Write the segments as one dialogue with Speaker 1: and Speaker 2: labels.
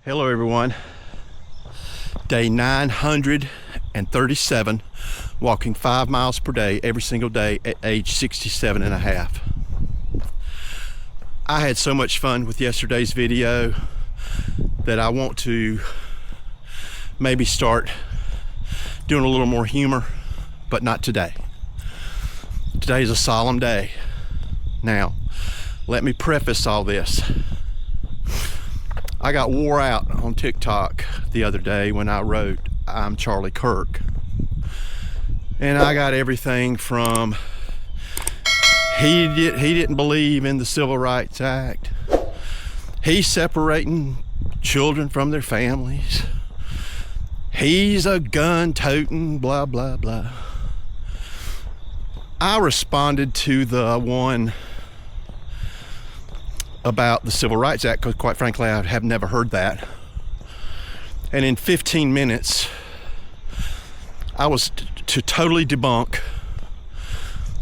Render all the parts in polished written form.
Speaker 1: Hello everyone. Day 937, walking 5 miles per day every single day at age 67 and a half. I had so much fun with yesterday's video that I want to maybe start doing a little more humor, but not today. Today is a solemn day. Now, let me preface all this. I got wore out on TikTok the other day when I wrote, "I'm Charlie Kirk." And I got everything from he didn't believe in the Civil Rights Act. He's separating children from their families. He's a gun-toting, blah, blah, blah. I responded to the one about the Civil Rights Act because, quite frankly, I have never heard that. And in 15 minutes, I was to totally debunk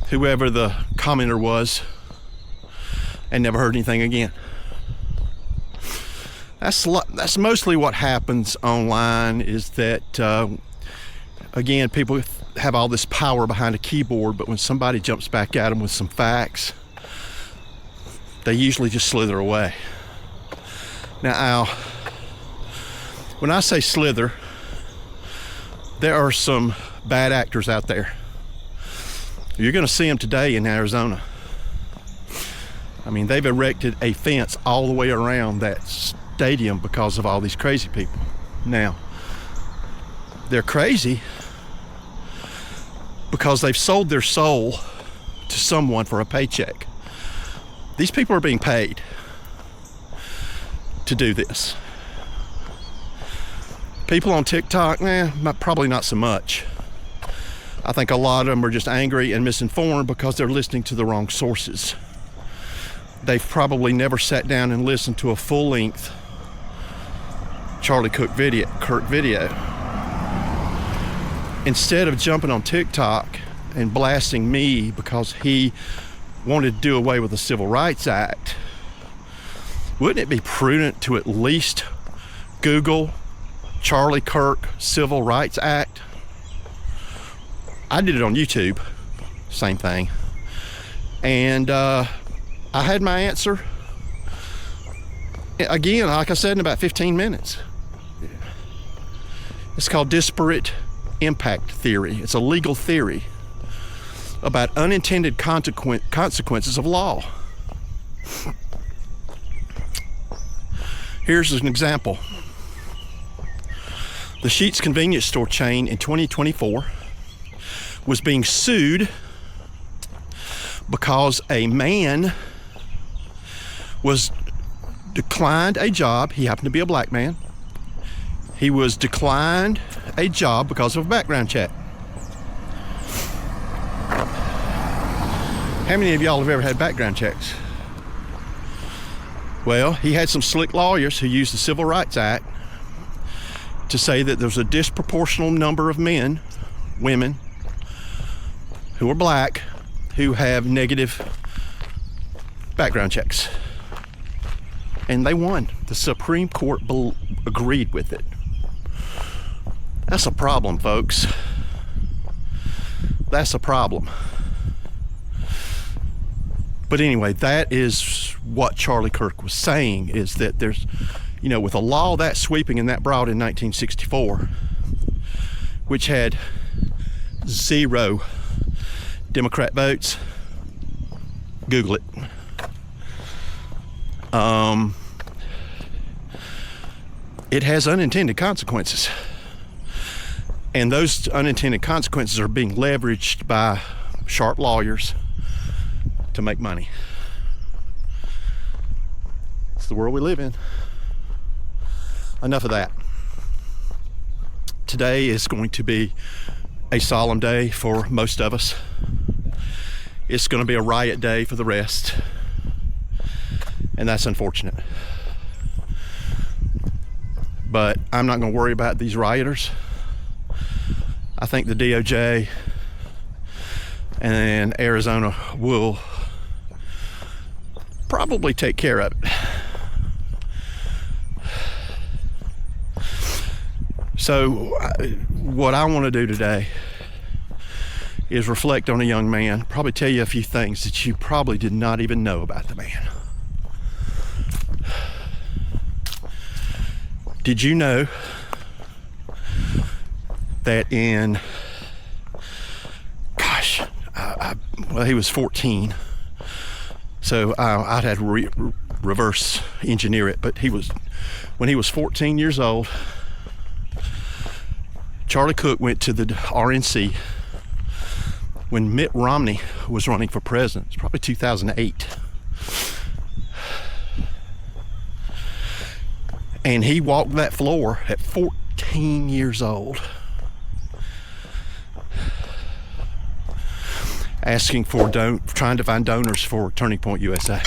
Speaker 1: whoever the commenter was and never heard anything again. That's mostly what happens online, is that, again, people have all this power behind a keyboard, but when somebody jumps back at them with some facts, they usually just slither away. Now, when I say slither, there are some bad actors out there. You're gonna see them today in Arizona. I mean, they've erected a fence all the way around that stadium because of all these crazy people. Now, they're crazy because they've sold their soul to someone for a paycheck. These people are being paid to do this. People on TikTok, probably not so much. I think a lot of them are just angry and misinformed because they're listening to the wrong sources. They've probably never sat down and listened to a full-length Charlie Kirk video. Instead of jumping on TikTok and blasting me because he wanted to do away with the Civil Rights Act, wouldn't it be prudent to at least Google Charlie Kirk Civil Rights Act? I did it on YouTube, same thing. And I had my answer, again, like I said, in about 15 minutes. It's called disparate impact theory. It's a legal theory about unintended consequences of law. Here's an example. The Sheetz convenience store chain in 2024 was being sued because a man was declined a job. He happened to be a black man. He was declined a job because of a background check. How many of y'all have ever had background checks? Well, he had some slick lawyers who used the Civil Rights Act to say that there's a disproportional number of women who are black, who have negative background checks. And they won. The Supreme Court agreed with it. That's a problem, folks. That's a problem. But anyway, that is what Charlie Kirk was saying, is that there's, with a law that sweeping and that broad in 1964, which had 0 Democrat votes, Google it. It has unintended consequences. And those unintended consequences are being leveraged by sharp lawyers to make money. It's the world we live in. Enough of that. Today is going to be a solemn day for most of us. It's going to be a riot day for the rest. And that's unfortunate. But I'm not going to worry about these rioters. I think the DOJ and Arizona will probably take care of it. So what I want to do today is reflect on a young man, probably tell you a few things that you probably did not even know about the man. Did you know that in, well, he was 14, so I'd had to reverse engineer it, but when he was 14 years old, Charlie Kirk went to the RNC when Mitt Romney was running for president. It's probably 2008. And he walked that floor at 14 years old, asking for trying to find donors for Turning Point USA.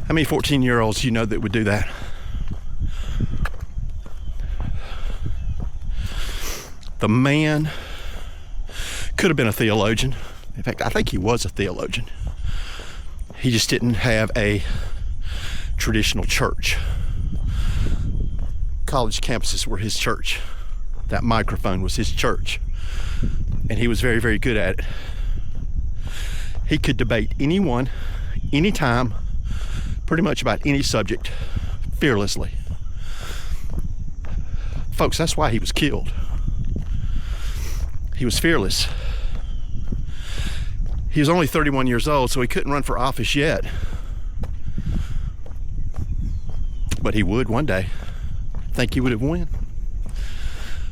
Speaker 1: How many 14-year-olds you know that would do that? The man could have been a theologian. In fact, I think he was a theologian. He just didn't have a traditional church. College campuses were his church. That microphone was his church. And he was very, very good at it. He could debate anyone, anytime, pretty much about any subject, fearlessly. Folks, that's why he was killed. He was fearless. He was only 31 years old, so he couldn't run for office yet. But he would one day. Think he would have won?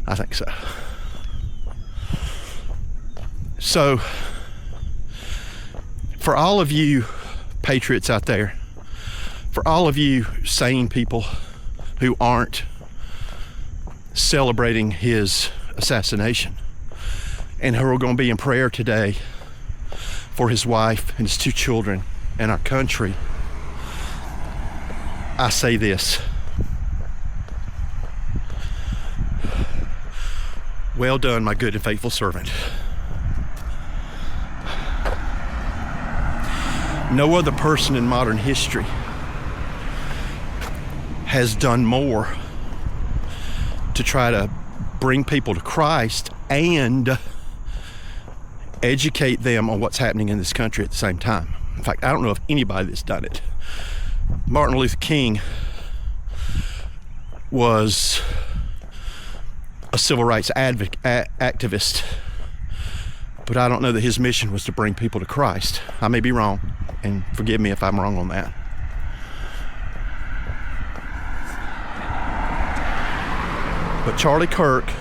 Speaker 1: I think so. So, for all of you patriots out there, for all of you sane people who aren't celebrating his assassination and who are going to be in prayer today for his wife and his 2 children and our country, I say this. Well done, my good and faithful servant. No other person in modern history has done more to try to bring people to Christ and educate them on what's happening in this country at the same time. In fact, I don't know of anybody that's done it. Martin Luther King was a civil rights activist, but I don't know that his mission was to bring people to Christ. I may be wrong, and forgive me if I'm wrong on that. But Charlie Kirk,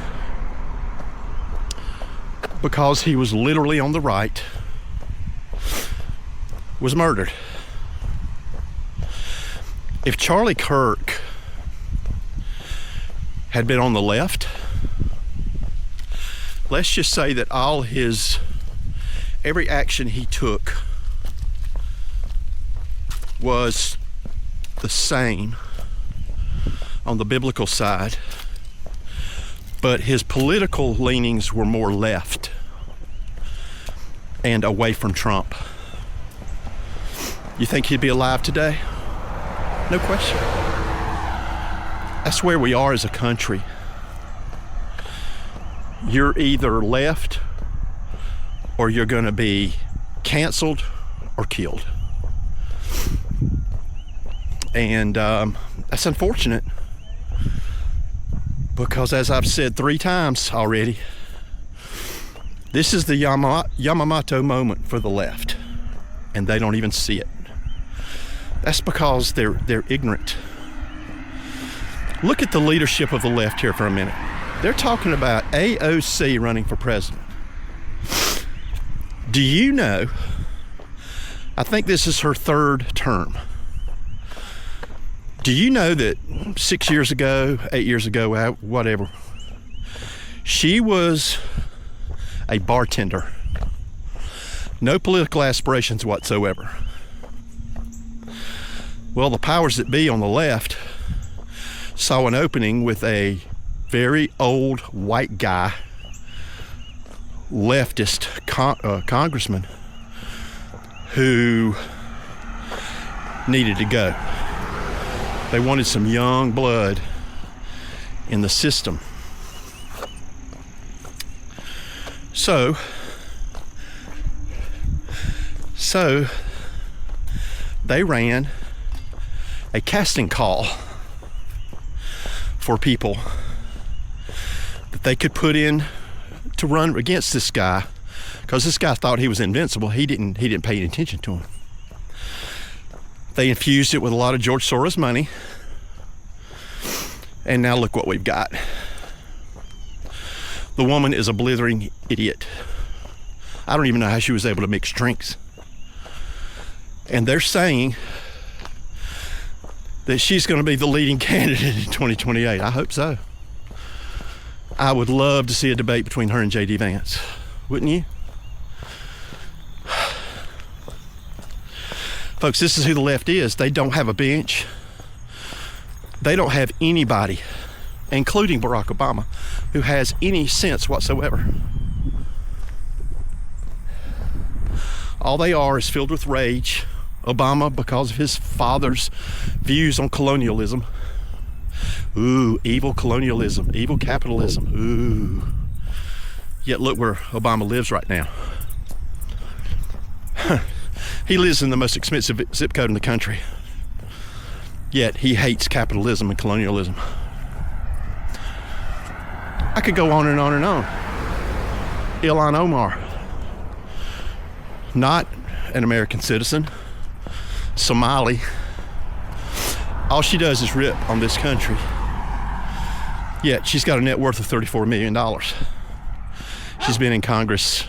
Speaker 1: because he was literally on the right, was murdered. If Charlie Kirk had been on the left, let's just say that every action he took was the same on the biblical side, but his political leanings were more left and away from Trump. You think he'd be alive today? No question. That's where we are as a country. You're either left or you're going to be canceled or killed. And that's unfortunate, because as I've said 3 times already, this is the Yamamoto moment for the left, and they don't even see it. That's because they're ignorant. Look at the leadership of the left here for a minute. They're talking about AOC running for president. Do you know, I think this is her 3rd term. Do you know that 6 years ago, 8 years ago, whatever, she was a bartender. No political aspirations whatsoever. Well, the powers that be on the left saw an opening with a very old white guy, leftist congressman who needed to go. They wanted some young blood in the system. So they ran a casting call for people that they could put in to run against this guy, because this guy thought he was invincible. He didn't pay any attention to him. They infused it with a lot of George Soros money, and now look what we've got. The woman is a blithering idiot. I don't even know how she was able to mix drinks. And they're saying that she's going to be the leading candidate in 2028. I hope so. I would love to see a debate between her and J.D. Vance. Wouldn't you? Folks, this is who the left is. They don't have a bench. They don't have anybody, including Barack Obama, who has any sense whatsoever. All they are is filled with rage. Obama, because of his father's views on colonialism. Ooh, evil colonialism, evil capitalism. Ooh. Yet look where Obama lives right now. He lives in the most expensive zip code in the country. Yet he hates capitalism and colonialism. I could go on and on and on. Ilhan Omar, not an American citizen, Somali. All she does is rip on this country. Yet she's got a net worth of $34 million. She's been in Congress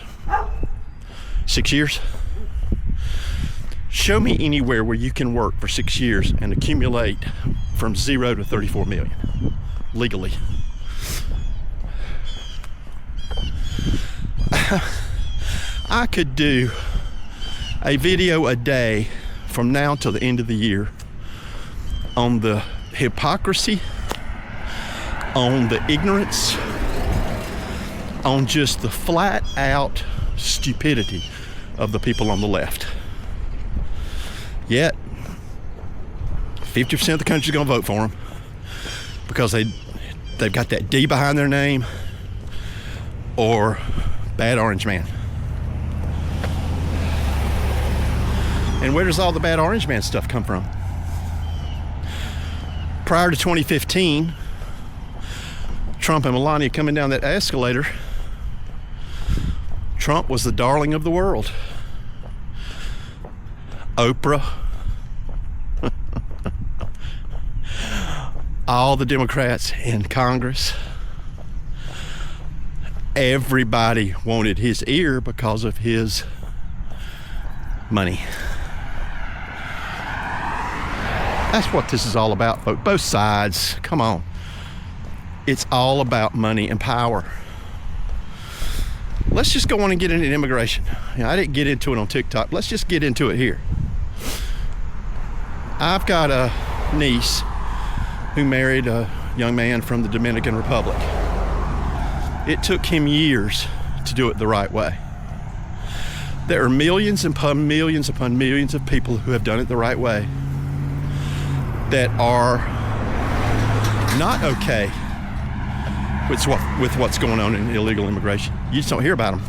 Speaker 1: 6 years. Show me anywhere where you can work for 6 years and accumulate from 0 to 34 million legally. I could do a video a day from now till the end of the year on the hypocrisy, on the ignorance, on just the flat out stupidity of the people on the left. Yet 50% of the country's gonna vote for them because they've got that D behind their name, or bad orange man. And where does all the bad orange man stuff come from? Prior to 2015, Trump and Melania coming down that escalator, Trump was the darling of the world. Oprah, all the Democrats in Congress, everybody wanted his ear because of his money. That's what this is all about, folks. Both sides, come on. It's all about money and power. Let's just go on and get into immigration. I didn't get into it on TikTok. Let's just get into it here. I've got a niece who married a young man from the Dominican Republic. It took him years to do it the right way. There are millions upon millions upon millions of people who have done it the right way that are not okay with what's going on in illegal immigration. You just don't hear about them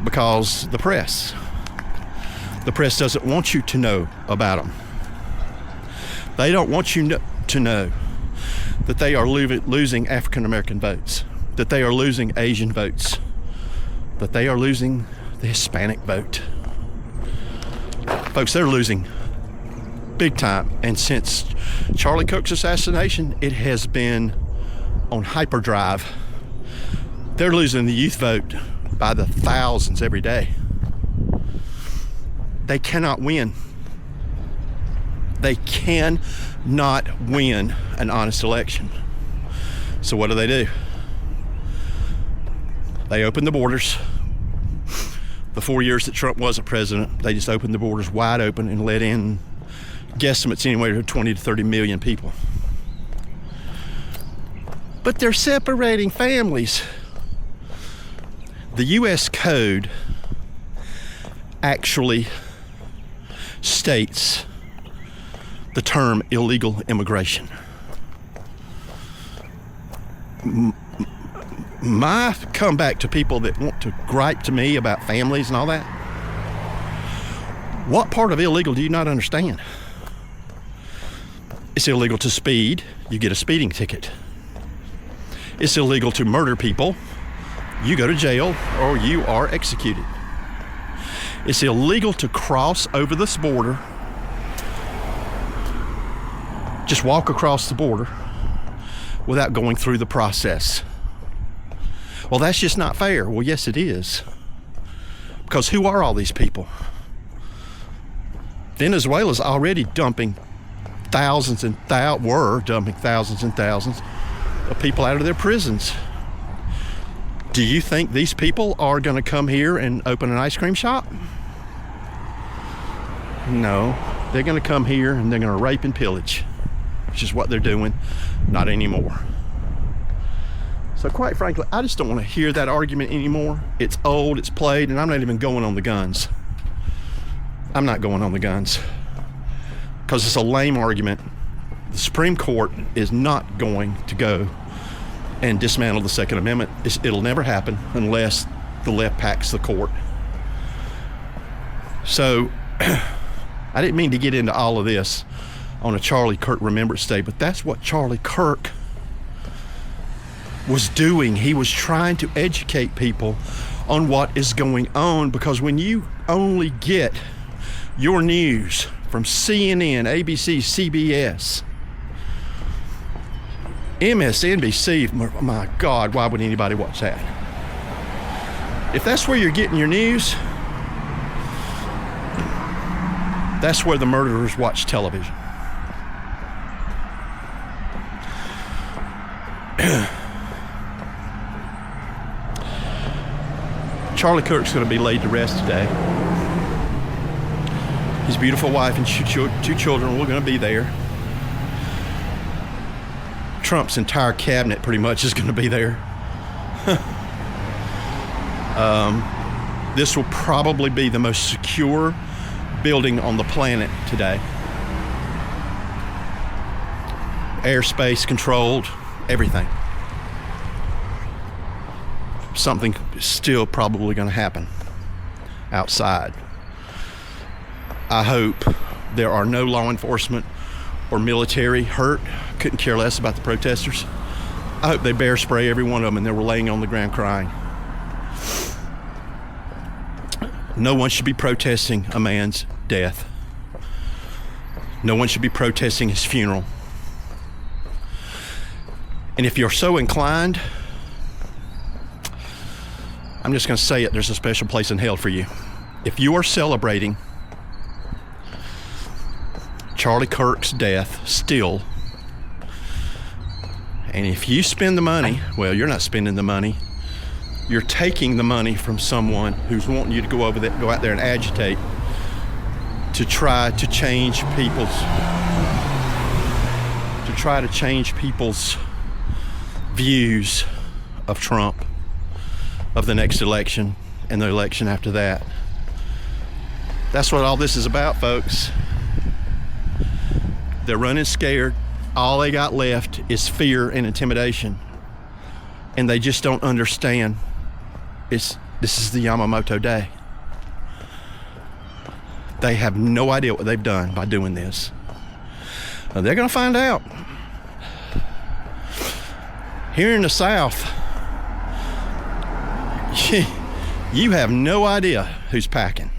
Speaker 1: because the press doesn't want you to know about them. They don't want you to know that they are losing African American votes, that they are losing Asian votes, that they are losing the Hispanic vote. Folks, they're losing big time. And since Charlie Kirk's assassination, it has been on hyperdrive. They're losing the youth vote by the thousands every day. They cannot win. They cannot win an honest election. So what do? They open the borders. The 4 years that Trump wasn't president, they just opened the borders wide open and let in guesstimates anywhere to 20 to 30 million people. But they're separating families. The U.S. Code actually states the term illegal immigration. My comeback to people that want to gripe to me about families and all that, what part of illegal do you not understand? It's illegal to speed, you get a speeding ticket. It's illegal to murder people, you go to jail or you are executed. It's illegal to cross over this border, just walk across the border without going through the process. Well, that's just not fair. Well, yes, it is. Because who are all these people? Venezuela's already dumping thousands and thousands of people out of their prisons. Do you think these people are going to come here and open an ice cream shop? No, they're going to come here and they're going to rape and pillage, which is what they're doing. Not anymore. So quite frankly, I just don't want to hear that argument anymore. It's old, it's played, and I'm not even going on the guns. I'm not going on the guns because it's a lame argument. The Supreme Court is not going to go and dismantle the Second Amendment. It'll never happen unless the left packs the court. So I didn't mean to get into all of this on a Charlie Kirk Remembrance Day, but that's what Charlie Kirk was doing. He was trying to educate people on what is going on, because when you only get your news from CNN, ABC, CBS, MSNBC, my God, why would anybody watch that? If that's where you're getting your news, that's where the murderers watch television. Charlie Kirk's going to be laid to rest today. His beautiful wife and two children were going to be there. Trump's entire cabinet pretty much is going to be there. This will probably be the most secure building on the planet today. Airspace controlled, everything. Something is still probably going to happen outside. I hope there are no law enforcement or military hurt. Couldn't care less about the protesters. I hope they bear spray every one of them and they were laying on the ground crying. No one should be protesting a man's death. No one should be protesting his funeral. And if you're so inclined, I'm just going to say it, there's a special place in hell for you. If you are celebrating Charlie Kirk's death still, and if you spend the money, well, you're not spending the money, you're taking the money from someone who's wanting you to go out there and agitate to try to change people's views of Trump, of the next election and the election after that. That's what all this is about, folks. They're running scared. All they got left is fear and intimidation. And they just don't understand. This is the Yamamoto day. They have no idea what they've done by doing this. They're going to find out. Here in the South, you have no idea who's packing.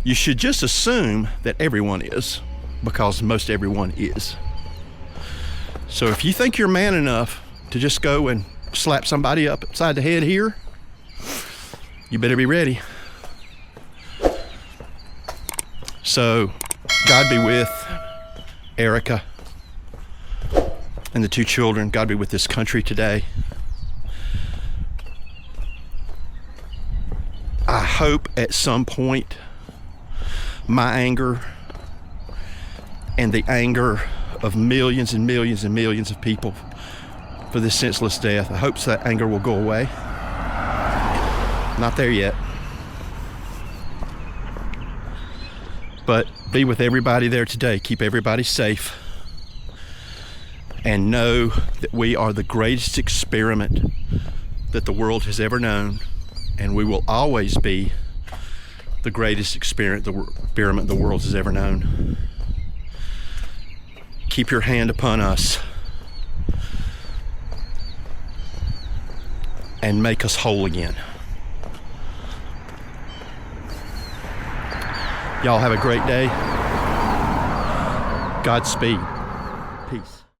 Speaker 1: You should just assume that everyone is, because most everyone is. So if you think you're man enough to just go and slap somebody up upside the head here, you better be ready. So God be with Erica and the two children. God be with this country today. I hope at some point my anger and the anger of millions and millions and millions of people for this senseless death, I hope that anger will go away. Not there yet. But Be with everybody there today. Keep everybody safe. And know that we are the greatest experiment that the world has ever known. And we will always be the greatest experiment the world has ever known. Keep your hand upon us and make us whole again. Y'all have a great day. Godspeed. Peace.